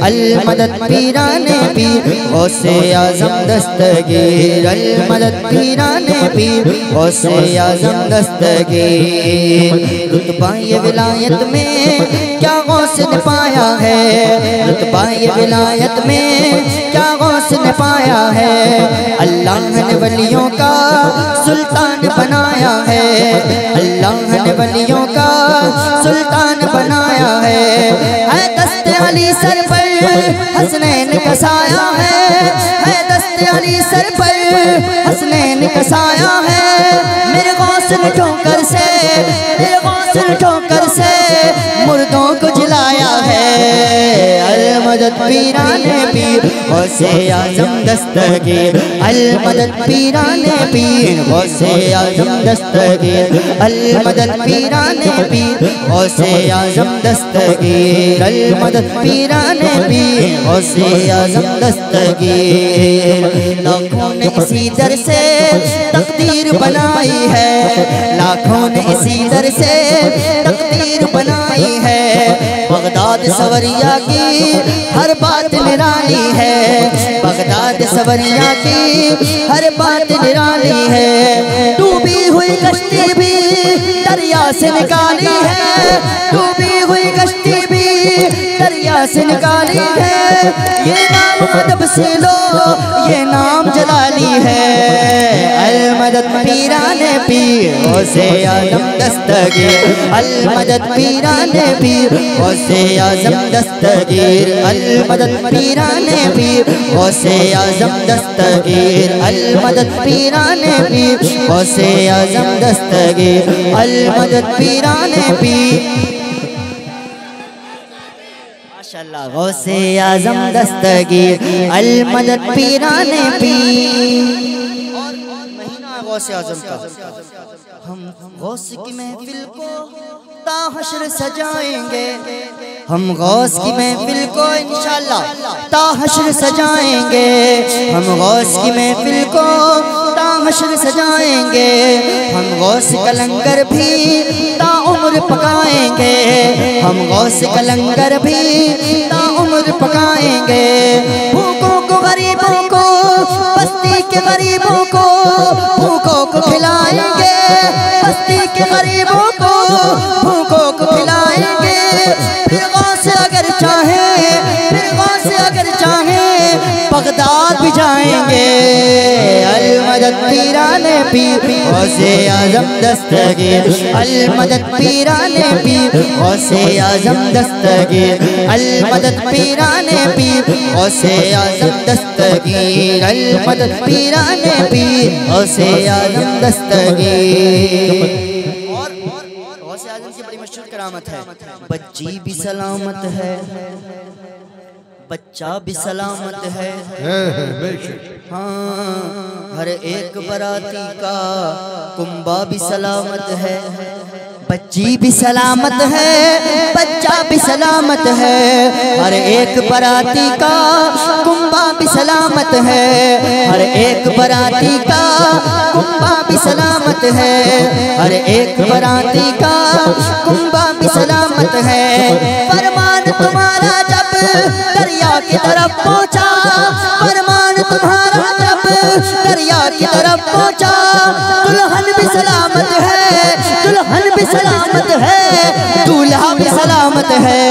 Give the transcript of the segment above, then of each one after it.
अल मदद पीराने पीर गौसे आज़म दस्तगीर, अल मदद पीराने पीर गौसे आज़म दस्तगीर। रुतबा ये विलायत में क्या गौस ने पाया है, रुतबा ये विलायत में क्या गौस ने पाया है। अल्लाह ने वलियों का सुल्तान बनाया है, अल्लाह ने वलियों का सुल्तान बनाया है। दस्ते अली सर पर हसनैन कसाया है दस्ते अली सर पर हसनैन कसाया है। मेरे गौस ने ठोकर से, मेरे गौस ने ठोकर से मुर्दों को जिलाया है। अल मदद पीराने पीर गौसे आज़म दस्तगीर, अल मदद पीराने पीर गौसे आज़म दस्तगीर, अल मदद पीराने पीर गौसे आज़म दस्तगीर, अल मदद पीराने पीर गौसे आज़म दस्तगीर। लाखों ने इसी दर से तकदीर बनाई है, लाखों ने इसी दर से तकदीर बनाई है। बगदाद सवरिया की हर बात निराली है, बगदाद सवरिया की हर बात निराली है। डूबी हुई कश्ती भी दरिया से निकाली है, डूबी हुई कश्ती भी दरिया से निकाली है। ये नाम अदब से लो, ये नाम जलाली है। अल मदद पीराने पीर गौसे आज़म दस्तगीर, अल मदद पीराने पीर गौसे आज़म दस्तगीर, अल मदद पीराने पीर गौसे आज़म दस्तगीर, अल मदद पीराने पीर गौसे आज़म दस्तगीर, अल मदद पीराने पीर माशाअल्लाह गौसे आज़म दस्तगीर, अल मदद पीराने पीर। और महीना गौसे आज़म का हम गौस की महफिल को ताहशर सजाएंगे, हम गौस की महफिल को इंशाअल्लाह ताहशर सजाएंगे, हम गौस की महफिल को ताहशर सजाएंगे। हम गौस का लंगर भी ताउम्र पकाएंगे, हम गौस का लंगर भी ताउम्र पकाएंगे। भूखों को गरीबों को बस्ती के गरीबों को भूखों को खिलाएंगे, बस्ती के गरीबों को भूखों को खिलाएंगे। फिर गौस अगर चाहे, फिर गौस अगर चाहे बगदाद भी जाएंगे। अल मदद पीराने पीर गौसे आज़म दस्तगीर, अल मदद पीराने पीर गौसे आज़म दस्तगीर, अल मदद पीराने पीर गौसे आज़म दस्तगीर, अल मदद पीराने पीर गौसे आज़म दस्तगीर। और गौसे आज़म की बड़ी मशहूर करामत है, बच्ची भी सलामत है, बच्चा भी सलामत है। हाँ, हर एक बराती का कुंबा भी सलामत है, बच्ची भी सलामत है, बच्चा भी सलामत है। हर एक बराती का कुंबा भी सलामत है, हर एक बराती का कुंबा भी सलामत है, हर एक बराती का कुंबा भी सलामत है। फरमान तुम्हारा जब दरिया की तरफ पहुंचा, फरमान तुम्हारा जब दरिया की तरफ पहुंचा। दुल्हन भी सलामत है, दुल्हन भी सलामत है, दूल्हा भी सलामत है।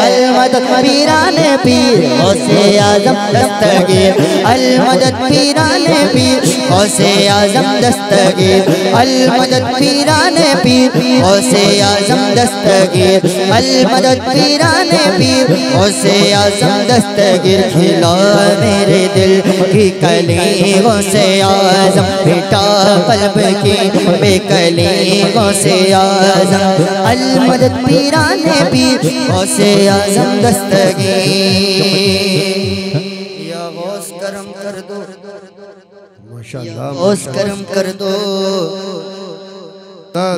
अल मदद पीराने पीर गौसे आज़म दस्तगीर, अल मदद पीराने पीर गौसे आज़म दस्तगीर, अल मदद पीराने पीर गौसे आज़म दस्तगीर, अल मदद पीराने पीर गौसे आज़म दस्तगीर। खिला मेरे दिल की कली गौसे आज़म, बेटा कल्ब की बेकली गौसे आज़म, अल मदद पीराने पीर गौसे आज़म दस्तगीर। या गौस करम कर दो, माशाअल्लाह गौस करम कर दो।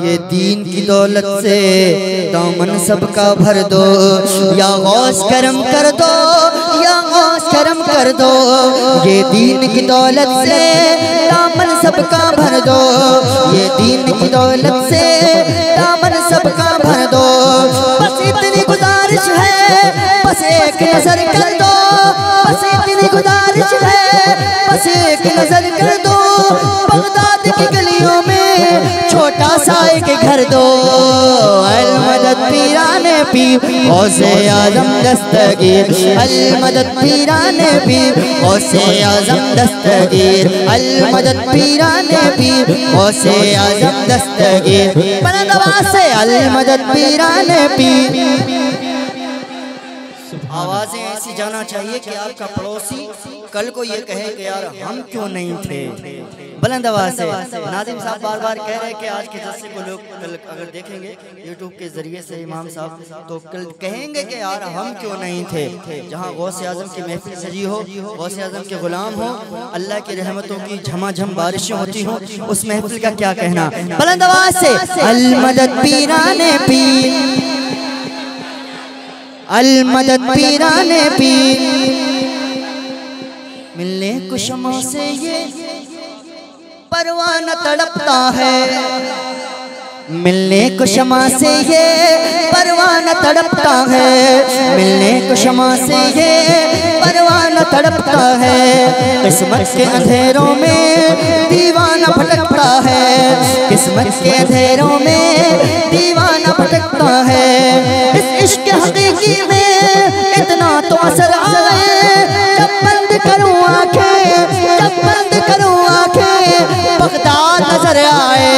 ये दीन की दौलत से दामन सबका भर दो। या गौस करम कर दो, या गौस करम कर दो। ये दीन की दौलत से दामन सबका भर दो, ये दीन की दौलत से दामन सबका भर दो। बस इतनी गुजारिश है, बस एक नजर कर दो, बस इतनी गुजारिश है, बस एक नजर कर दो, बगदाद की गलियों में छोटा सा एक घर दो। अल मदद पीराने पीर गौसे आजम दस्तगीर, अल मदद पीराने पीर गौसे आजम दस्तगीर, अल मदद पीराने पीर गौसे आजम दस्तगीर। बुलंद आवाज़ से अल मदद पीराने पीर। आवाजें ऐसी जाना चाहिए कि आपका पड़ोसी कल को ये कहे कि यार हम क्यों नहीं थे। बुलंद आवाज़ से नादिम साहब बार बार कह रहे हैं कि आज के जलसे को लोग कल अगर देखेंगे यूट्यूब के जरिए से इमाम साहब तो कल कहेंगे कि यार हम क्यों नहीं थे। जहाँ गौसे आजम की महफिल सजी हो, गौसे आजम के गुलाम हो, अल्लाह की रहमतों की झमाझम बारिशें होती हो, उस महफिल का क्या कहना। बुलंद आवाज़ से अल मदद पीराने पीर, अल मदद पीराने पीर। मिलने को शमा से ये परवाना तड़पता है, मिलने को शमा से ये परवाना तड़पता है, मिलने को शमा से ये परवाना तड़पता है। किस्मत के अंधेरों में दीवाना भटकता है, किस्मत के अंधेरों में दीवाना भटकता है। इस इश्क हकीकी में इतना तो असर आए, जब बंद करूं आंखें, जब बंद करूं आंखें बगदाद नजर आए।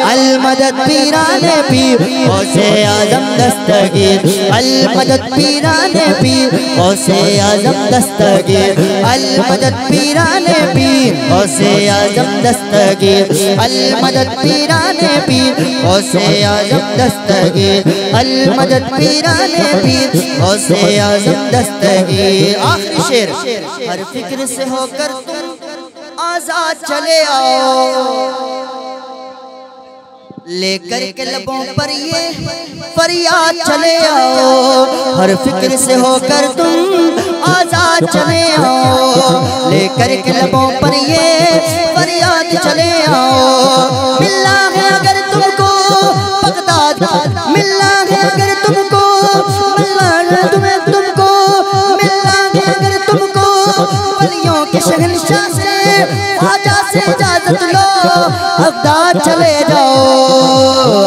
अल मदद पीराने पीर गौसे आजम दस्तगीर, अल मदद पीराने पीर गौसे आजम दस्तगीर, अल मदद पीराने पीर गौसे आजम दस्तगीर, अल मदद पीराने पीर गौसे आजम दस्तगीर, अल मदद पीराने पीर गौसे आजम दस्तगीर। आखिरी शेर। हर फिक्र से होकर तुम आजाद चले आओ, लेकर के लबों पर ये फरियाद चले आओ। हर फिक्र से होकर तुम आजाद चले आओ, लेकर के लबों पर ये फरियाद चले आओ। मिलना है अगर तुमको बगदाद, मिलना है अगर तुमको, मिलना है तुम्हें तुमको, मिलना है अगर तुमको वलियों के शहंशाह से, ख्वाजा से इजाजत लो, बगदाद चले जाओ।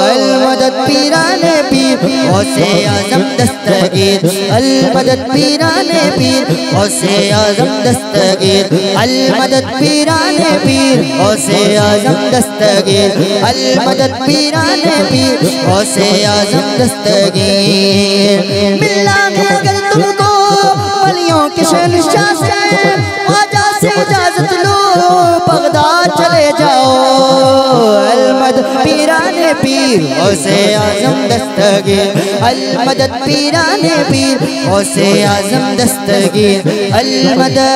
अल मदद पीराने पीर गौसे आजम दस्तगीर, अल मदद पीराने पीर गौसे आजम दस्तगीर, अल मदद पीराने पीर गौसे आजम दस्तगीर, अल मदद पीराने पीर गौसे आजम दस्तगीर। मिलना है अगर तुमको वलियों के शहंशाह से, ख्वाजा से इजाजत लो, बगदाद चले जाओ। अल मदद पीराने पीर गौसे आजम दस्तगीर, अल मदद पीराने पीर गौसे आजम दस्तगीर, अल मदद